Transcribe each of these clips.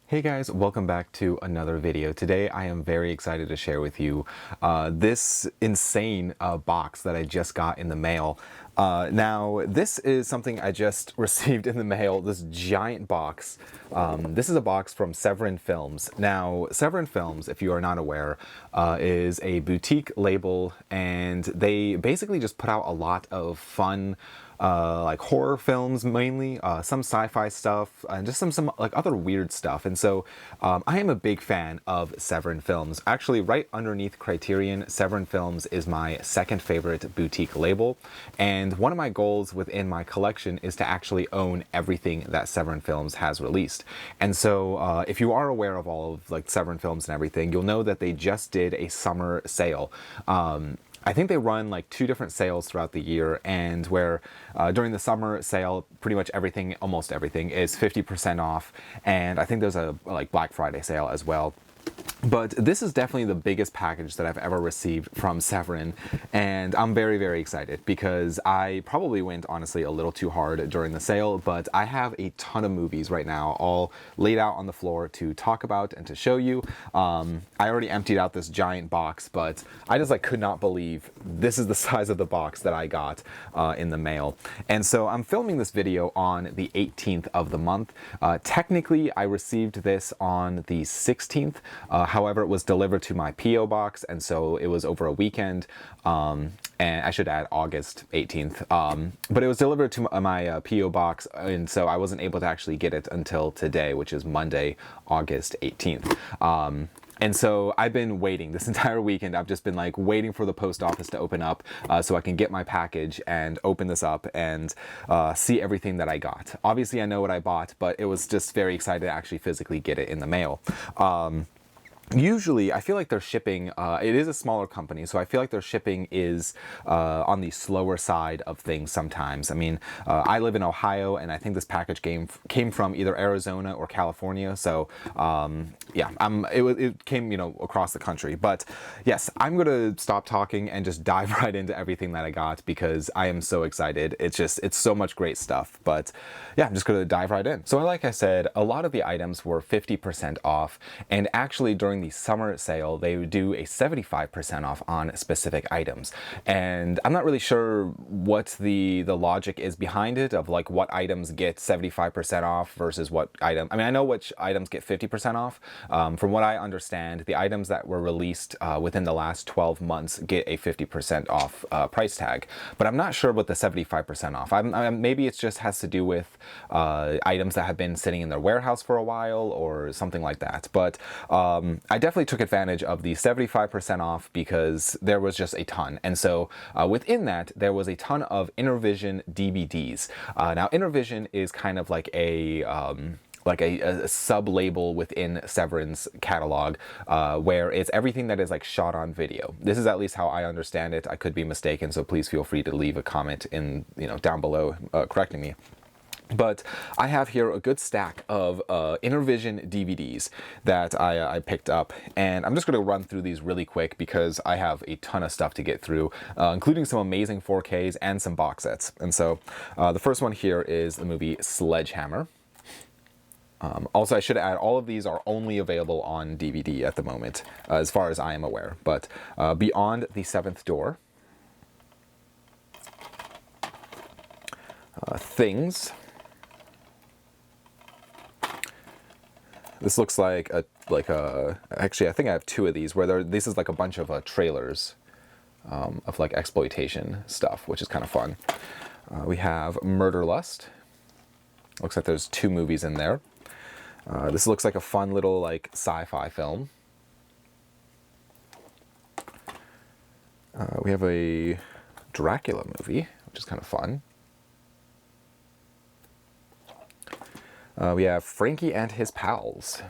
Hey guys, welcome back to another video. Today I am very excited to share with you this insane box that I just got in the mail. Now, this is something I just received in the mail, this giant box. This is a box from Severin Films. Now, Severin Films, if you are not aware, is a boutique label, and they basically just put out a lot of fun like horror films mainly, some sci-fi stuff, and just some like other weird stuff. And so I am a big fan of Severin Films. Actually, right underneath Criterion, Severin Films is my second favorite boutique label. And one of my goals within my collection is to actually own everything that Severin Films has released. And so if you are aware of all of like Severin Films and everything, you'll know that they just did a summer sale. I think they run like 2 different sales throughout the year, and where during the summer sale, pretty much everything, almost everything, is 50% off, and I think there's a like Black Friday sale as well. But this is definitely the biggest package that I've ever received from Severin, and I'm very, very excited because I probably went, honestly, a little too hard during the sale, but I have a ton of movies right now all laid out on the floor to talk about and to show you. I already emptied out this giant box, but I just could not believe this is the size of the box that I got in the mail. And so I'm filming this video on the 18th of the month. Technically, I received this on the 16th. However, it was delivered to my P.O. box, and so it was over a weekend, and I should add August 18th. But it was delivered to my P.O. box, and so I wasn't able to actually get it until today, which is Monday, August 18th. And so I've been waiting this entire weekend. I've just been waiting for the post office to open up so I can get my package and open this up and see everything that I got. Obviously, I know what I bought, but it was just very excited to actually physically get it in the mail. Usually, I feel like their shipping, it is a smaller company, so I feel like their shipping is on the slower side of things sometimes. I mean, I live in Ohio, and I think this package came from either Arizona or California, so yeah, it came, across the country. But yes, I'm going to stop talking and just dive right into everything that I got because I am so excited. It's so much great stuff. But yeah, I'm just going to dive right in. So like I said, a lot of the items were 50% off, and actually during the summer sale, they would do a 75% off on specific items. And I'm not really sure what the logic is behind it of what items get 75% off versus what item. I mean, I know which items get 50% off. From what I understand, the items that were released within the last 12 months get a 50% off price tag. But I'm not sure what the 75% off. Maybe it just has to do with items that have been sitting in their warehouse for a while or something like that. But I definitely took advantage of the 75% off because there was just a ton. And so within that, there was a ton of Intervision DVDs. Now, Intervision is kind of like a sub-label within Severin's catalog, where it's everything that is shot on video. This is at least how I understand it. I could be mistaken, so please feel free to leave a comment in down below correcting me. But I have here a good stack of Intervision DVDs that I picked up, and I'm just going to run through these really quick because I have a ton of stuff to get through, including some amazing 4Ks and some box sets. And so the first one here is the movie Sledgehammer. Also, I should add, all of these are only available on DVD at the moment, as far as I am aware. But Beyond the Seventh Door, Things. This looks like actually I think I have 2 of these where this is a bunch of trailers of exploitation stuff, which is kind of fun. We have Murder Lust. Looks like there's 2 movies in there. This looks like a fun little sci-fi film. We have a Dracula movie, which is kind of fun. We have Frankie and His Pals.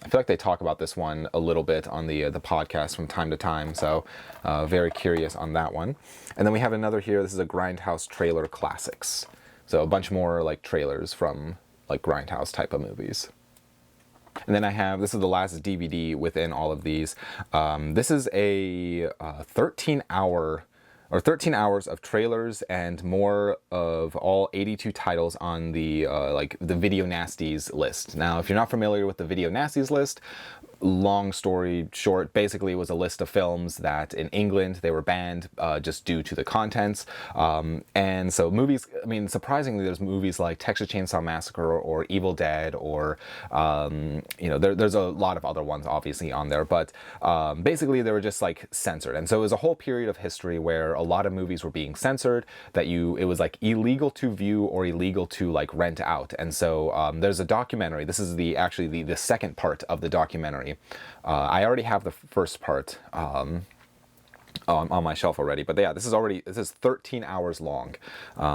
I feel like they talk about this one a little bit on the podcast from time to time, so very curious on that one. And then we have another here. This is a Grindhouse Trailer Classics. So a bunch more trailers from Grindhouse type of movies. And then this is the last DVD within all of these. This is a 13-hour or 13 hours of trailers and more of all 82 titles on the like the Video Nasties list. Now, if you're not familiar with the Video Nasties list, long story short, basically it was a list of films that in England they were banned just due to the contents. And so movies, I mean, surprisingly, there's movies like Texas Chainsaw Massacre or Evil Dead or, you know, there's a lot of other ones obviously on there, but basically they were just like censored. And so it was a whole period of history where a lot of movies were being censored, that it was like illegal to view or illegal to like rent out. And so there's a documentary. This is actually the second part of the documentary. I already have the first part on my shelf already, but yeah, this is 13 hours long.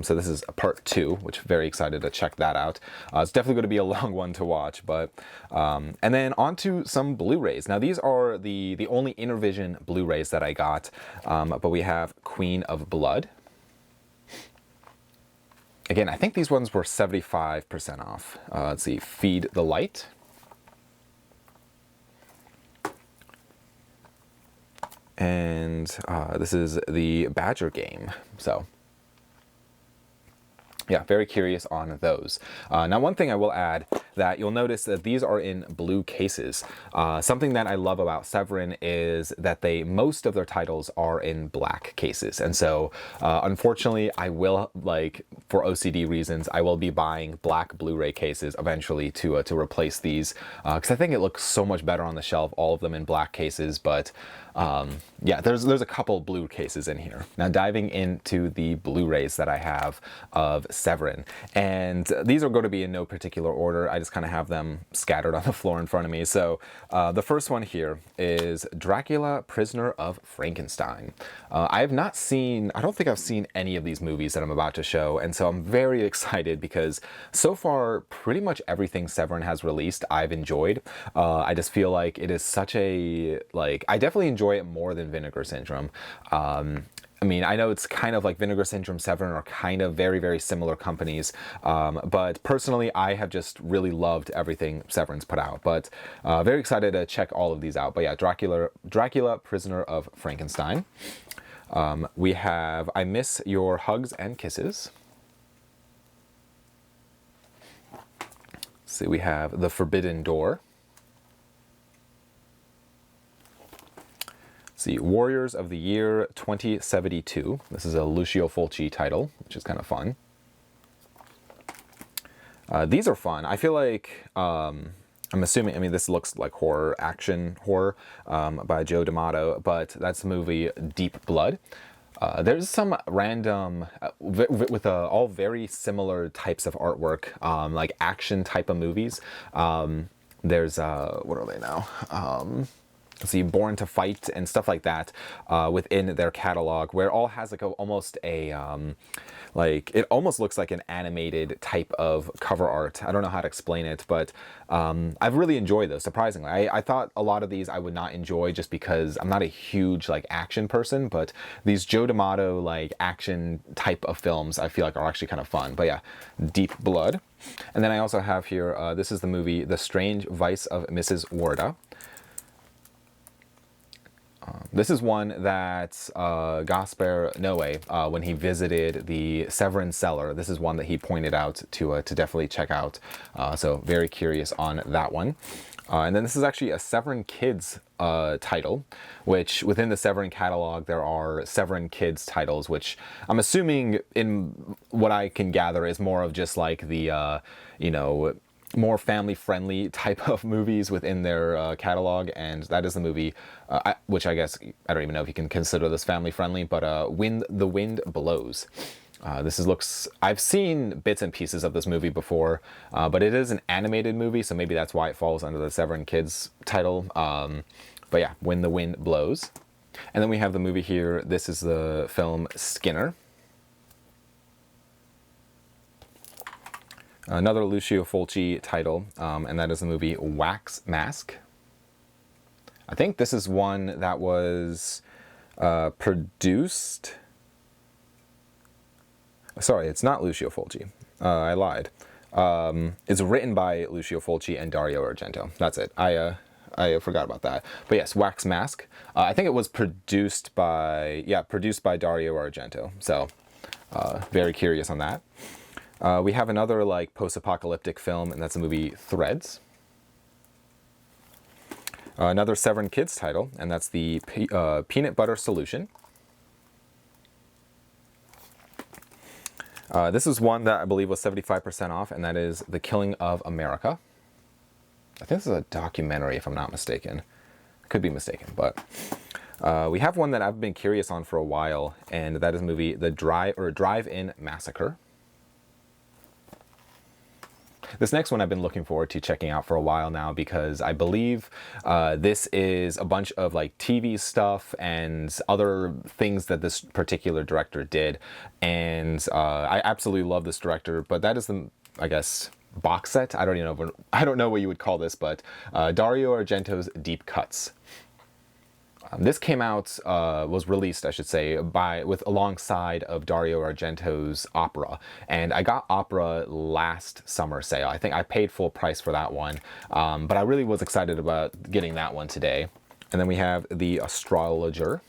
So this is part 2, which I'm very excited to check that out. It's definitely going to be a long one to watch, but and then on to some Blu-rays. Now these are the only Intervision Blu-rays that I got, but we have Queen of Blood. Again, I think these ones were 75% off. Let's see, Feed the Light. And this is the Badger game. So yeah, very curious on those. Now, one thing I will add, that you'll notice that these are in blue cases. Something that I love about Severin is that most of their titles are in black cases. And so, unfortunately, I will, like, for OCD reasons, I will be buying black Blu-ray cases eventually to replace these, because I think it looks so much better on the shelf, all of them in black cases. But yeah, there's a couple blue cases in here. Now, diving into the Blu-rays that I have of Severin, and these are going to be in no particular order. I just kind of have them scattered on the floor in front of me. So the first one here is Dracula, Prisoner of Frankenstein. I don't think I've seen any of these movies that I'm about to show, and so I'm very excited because so far pretty much everything Severin has released I've enjoyed. I just feel like it is such a, like, I definitely enjoy it more than Vinegar Syndrome. I mean, I know it's kind of like Vinegar Syndrome, Severin are kind of very, very similar companies, but personally, I have just really loved everything Severin's put out. But very excited to check all of these out. But yeah, Dracula, Prisoner of Frankenstein. We have I Miss Your Hugs and Kisses. See, we have The Forbidden Door. See, Warriors of the Year 2072. This is a Lucio Fulci title, which is kind of fun. These are fun. I feel like, I'm assuming, I mean, this looks like action horror by Joe D'Amato, but that's the movie Deep Blood. There's some random, with all very similar types of artwork, like action type of movies. There's, what are they now? See, Born to Fight and stuff like that within their catalog, where it all has like almost a like, it almost looks like an animated type of cover art. I don't know how to explain it, but I've really enjoyed those, surprisingly. I thought a lot of these I would not enjoy just because I'm not a huge like action person, but these Joe D'Amato like action type of films I feel like are actually kind of fun. But yeah, Deep Blood. And then I also have here, this is the movie The Strange Vice of Mrs. Warda. This is one that Gaspar Noé, when he visited the Severin cellar, this is one that he pointed out to definitely check out. So very curious on that one. And then this is actually a Severin Kids title, which within the Severin catalog, there are Severin Kids titles, which I'm assuming, in what I can gather, is more of just like the, you know, more family-friendly type of movies within their catalog, and that is the movie, which I guess, I don't even know if you can consider this family-friendly, but When the Wind Blows. I've seen bits and pieces of this movie before, but it is an animated movie, so maybe that's why it falls under the Severin Kids title. But yeah, When the Wind Blows. And then we have the movie here. This is the film Skinner. Another Lucio Fulci title, and that is the movie Wax Mask. I think this is one that was produced... Sorry, it's not Lucio Fulci. I lied. It's written by Lucio Fulci and Dario Argento. That's it. I I forgot about that. But yes, Wax Mask. I think it was produced by Dario Argento. So very curious on that. We have another like post-apocalyptic film, and that's the movie Threads. Another Severin Kids title, and that's the Peanut Butter Solution. This is one that I believe was 75% off, and that is The Killing of America. I think this is a documentary, if I'm not mistaken. I could be mistaken, but we have one that I've been curious on for a while, and that is the movie The Drive-In Massacre. This next one I've been looking forward to checking out for a while now, because I believe this is a bunch of like TV stuff and other things that this particular director did, and I absolutely love this director. But that is the, I guess, box set. I don't know what you would call this, but Dario Argento's Deep Cuts. This came out, was released, I should say, alongside of Dario Argento's Opera, and I got Opera last summer sale. I think I paid full price for that one, but I really was excited about getting that one today. And then we have The Astrologer.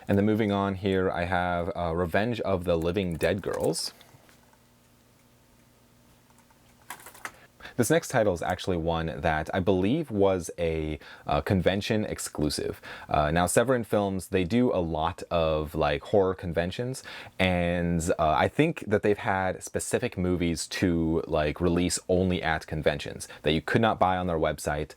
And then moving on here, I have Revenge of the Living Dead Girls. This next title is actually one that I believe was a convention exclusive. Now, Severin Films, they do a lot of like horror conventions, and I think that they've had specific movies to like release only at conventions that you could not buy on their website.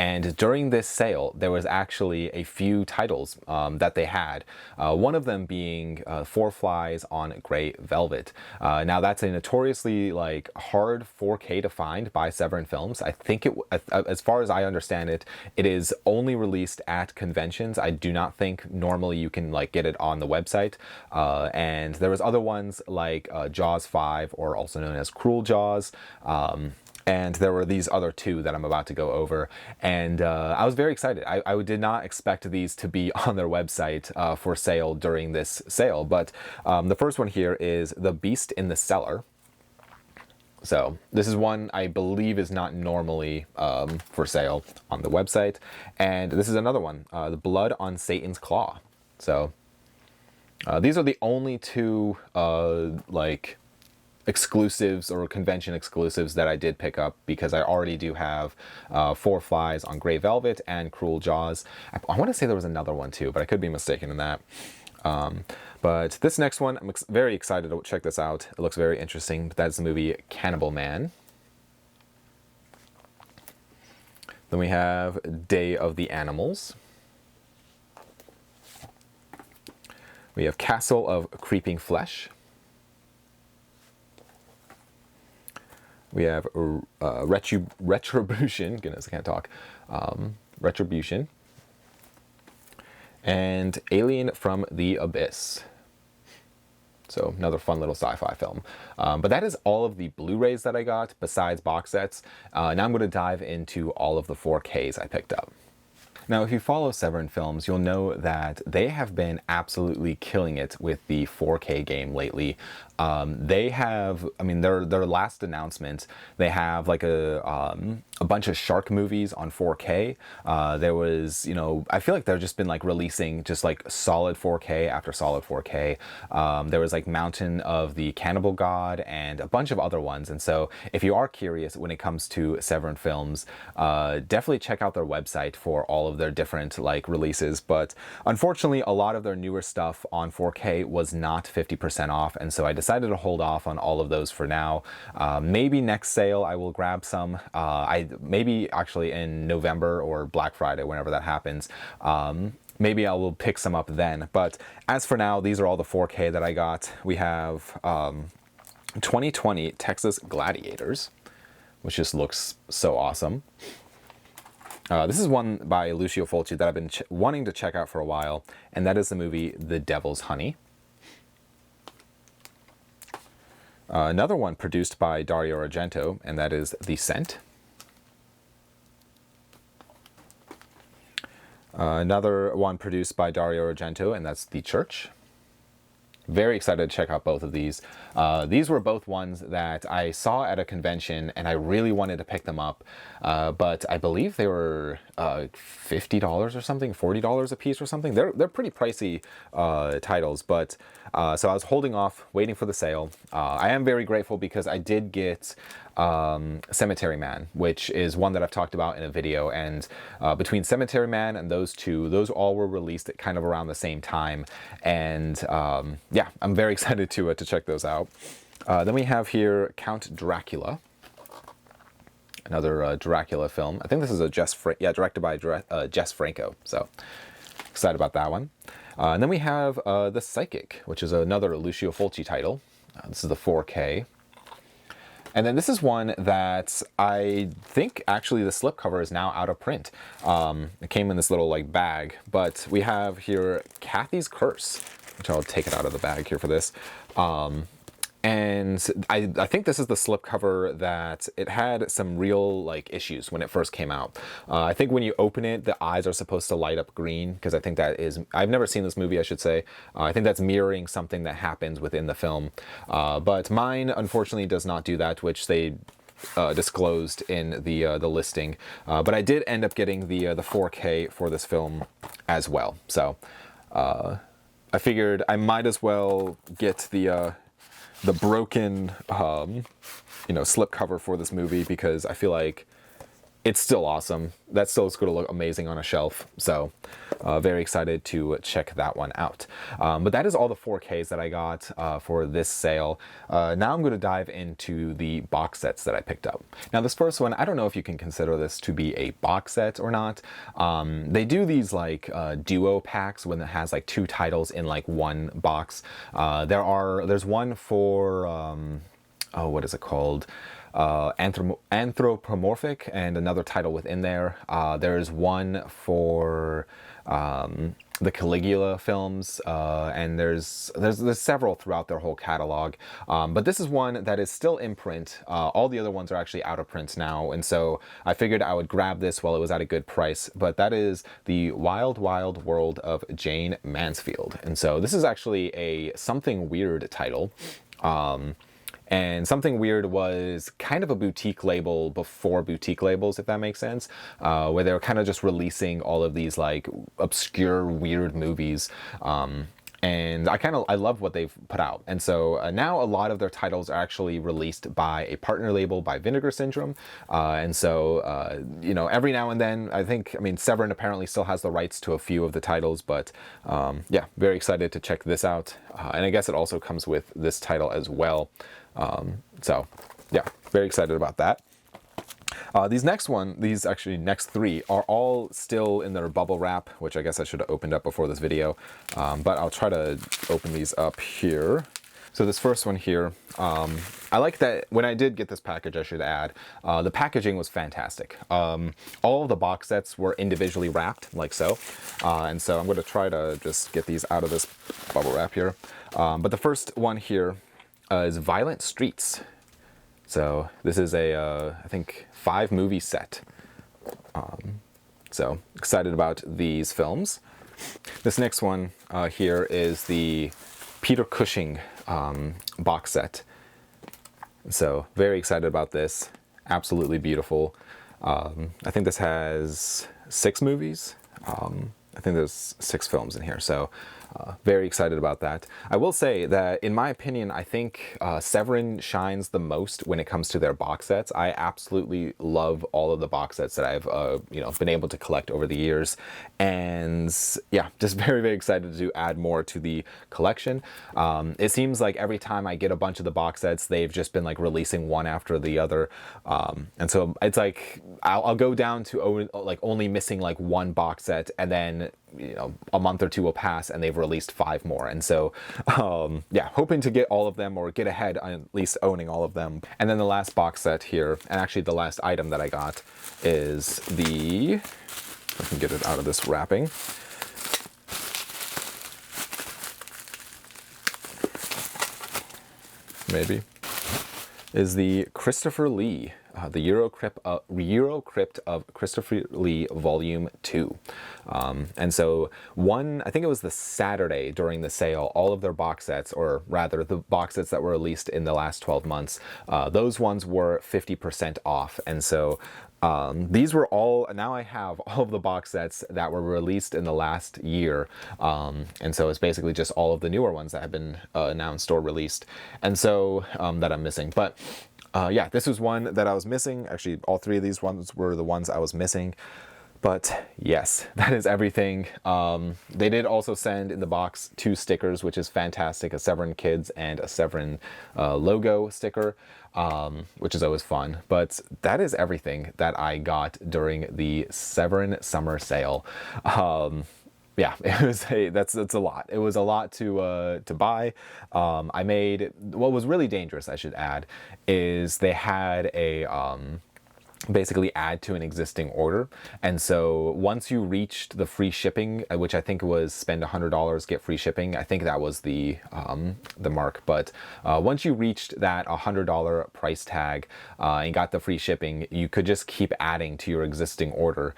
And during this sale, there was actually a few titles that they had. One of them being Four Flies on Grey Velvet. Now that's a notoriously like hard 4K to find by Severin Films. I think as far as I understand it, it is only released at conventions. I do not think normally you can like get it on the website. And there was other ones like Jaws 5, or also known as Cruel Jaws. And there were these other two that I'm about to go over. And I was very excited. I did not expect these to be on their website for sale during this sale. But the first one here is The Beast in the Cellar. So this is one I believe is not normally for sale on the website. And this is another one, The Blood on Satan's Claw. So these are the only two like exclusives or convention exclusives that I did pick up, because I already do have Four Flies on Grey Velvet and Cruel Jaws. I want to say there was another one too, but I could be mistaken in that. But this next one, I'm very excited to check this out. It looks very interesting. That's the movie Cannibal Man. Then we have Day of the Animals. We have Castle of Creeping Flesh. We have Retribution. Goodness, I can't talk. Retribution. And Alien from the Abyss. So another fun little sci-fi film. But that is all of the Blu-rays that I got besides box sets. Now I'm going to dive into all of the 4Ks I picked up. Now, if you follow Severin Films, you'll know that they have been absolutely killing it with the 4K game lately. They have, I mean, their last announcement, they have like a bunch of shark movies on 4K. There was, you know, I feel like they've just been like releasing just like solid 4K after solid 4K. There was like Mountain of the Cannibal God and a bunch of other ones. And so if you are curious when it comes to Severin Films, definitely check out their website for all of their different like releases. But unfortunately, a lot of their newer stuff on 4K was not 50% off. And so I decided to hold off on all of those for now. Maybe next sale I will grab some. Maybe actually in November or Black Friday, whenever that happens. Maybe I will pick some up then. But as for now, these are all the 4K that I got. We have 2020 Texas Gladiators, which just looks so awesome. This is one by Lucio Fulci that I've been wanting to check out for a while, and that is the movie The Devil's Honey. Another one produced by Dario Argento, and that is The Scent. Another one produced by Dario Argento, and that's The Church. very excited to check out both of these. These were both ones that I saw at a convention and I really wanted to pick them up, but I believe they were $50 or something, $40 a piece or something. They're pretty pricey titles, but so I was holding off, waiting for the sale. I am very grateful because I did get Cemetery Man, which is one that I've talked about in a video, and between Cemetery Man and those two, those all were released at kind of around the same time, and yeah, I'm very excited to check those out. Then we have here Count Dracula, another Dracula film. I think this is a directed by Jess Franco, so excited about that one. And then we have The Psychic, which is another Lucio Fulci title. This is the 4K. And then this is one that I think actually the slipcover is now out of print. It came in this little like bag, but we have here Cathys Curse, which I'll take it out of the bag here for this. And I think this is the slipcover that it had some real like issues when it first came out. I think when you open it, the eyes are supposed to light up green, because I think that is, I've never seen this movie, I should say. I think that's mirroring something that happens within the film. But mine unfortunately does not do that, which they disclosed in the listing. But I did end up getting the 4K for this film as well. So I figured I might as well get the broken, you know, slipcover for this movie, because I feel like it's still awesome. That still is going to look amazing on a shelf. So very excited to check that one out. But that is all the 4Ks that I got for this sale. Now I'm going to dive into the box sets that I picked up. Now this first one, I don't know if you can consider this to be a box set or not. They do these like duo packs when it has like two titles in like one box. There's one for, oh, what is it called? Anthropomorphic, and another title within there. There's one for the Caligula films, and there's several throughout their whole catalog. But this is one that is still in print. All the other ones are actually out of print now, and so I figured I would grab this while it was at a good price. But that is the Wild Wild World of Jane Mansfield, and so this is actually a Something Weird title. And Something Weird was kind of a boutique label before boutique labels, if that makes sense, where they were kind of just releasing all of these like obscure, weird movies. And I love what they've put out. And so now a lot of their titles are actually released by a partner label, by Vinegar Syndrome. And so, you know, every now and then, I mean, Severin apparently still has the rights to a few of the titles, but yeah, very excited to check this out. And I guess it also comes with this title as well. So yeah, very excited about that. These next three are all still in their bubble wrap, which I guess I should have opened up before this video, but I'll try to open these up here. So this first one here, I like that when I did get this package, I should add, the packaging was fantastic. All of the box sets were individually wrapped, like so. And so I'm going to try to just get these out of this bubble wrap here. But the first one here is Violent Streets. So this is a, I think, 5-movie set. So excited about these films. This next one here is the Peter Cushing box set. So very excited about this. Absolutely beautiful. I think this has 6 movies. I think there's 6 films in here. So very excited about that. I will say that, in my opinion, I think Severin shines the most when it comes to their box sets. I absolutely love all of the box sets that I've you know, been able to collect over the years, and yeah, just very, very excited to add more to the collection. It seems like every time I get a bunch of the box sets, they've just been like releasing one after the other, and so it's like I'll go down to like only missing like one box set, and then, you know, a month or two will pass and they've released 5 more. And so yeah, hoping to get all of them, or get ahead on at least owning all of them. And then the last box set here, and actually the last item that I got, is the, if I can get it out of this wrapping, maybe, is the Christopher Lee the Euro Crypt of Christopher Lee Volume 2. And so I think it was the Saturday during the sale, all of their box sets, or rather the box sets that were released in the last 12 months, those ones were 50% off. And so these were now I have all of the box sets that were released in the last year. And so it's basically just all of the newer ones that have been announced or released. And so that I'm missing. But yeah, this was one that I was missing. Actually, all three of these ones were the ones I was missing. But yes, that is everything. They did also send in the box 2 stickers, which is fantastic, a Severin Kids and a Severin logo sticker, which is always fun. But that is everything that I got during the Severin summer sale. Yeah, that's a lot. It was a lot to buy. I made, what was really dangerous, I should add, is they had a basically add to an existing order. And so once you reached the free shipping, which I think was spend $100, get free shipping, I think that was the mark. But once you reached that $100 price tag and got the free shipping, you could just keep adding to your existing order.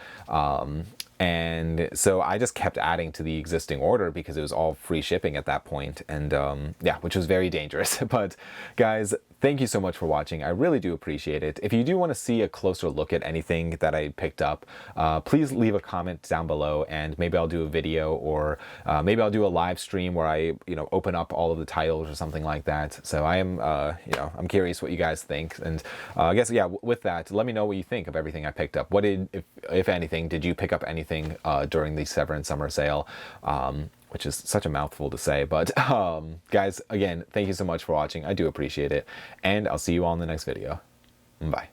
And so I just kept adding to the existing order because it was all free shipping at that point. And yeah, which was very dangerous. But guys, thank you so much for watching. I really do appreciate it. If you do want to see a closer look at anything that I picked up, please leave a comment down below, and maybe I'll do a video, or maybe I'll do a live stream where I, open up all of the titles or something like that. So I am, I'm curious what you guys think. And I guess, yeah, with that, let me know what you think of everything I picked up. What if anything, did you pick up anything during the Severin summer sale? Which is such a mouthful to say, but guys, again, thank you so much for watching. I do appreciate it, and I'll see you all in the next video. Bye.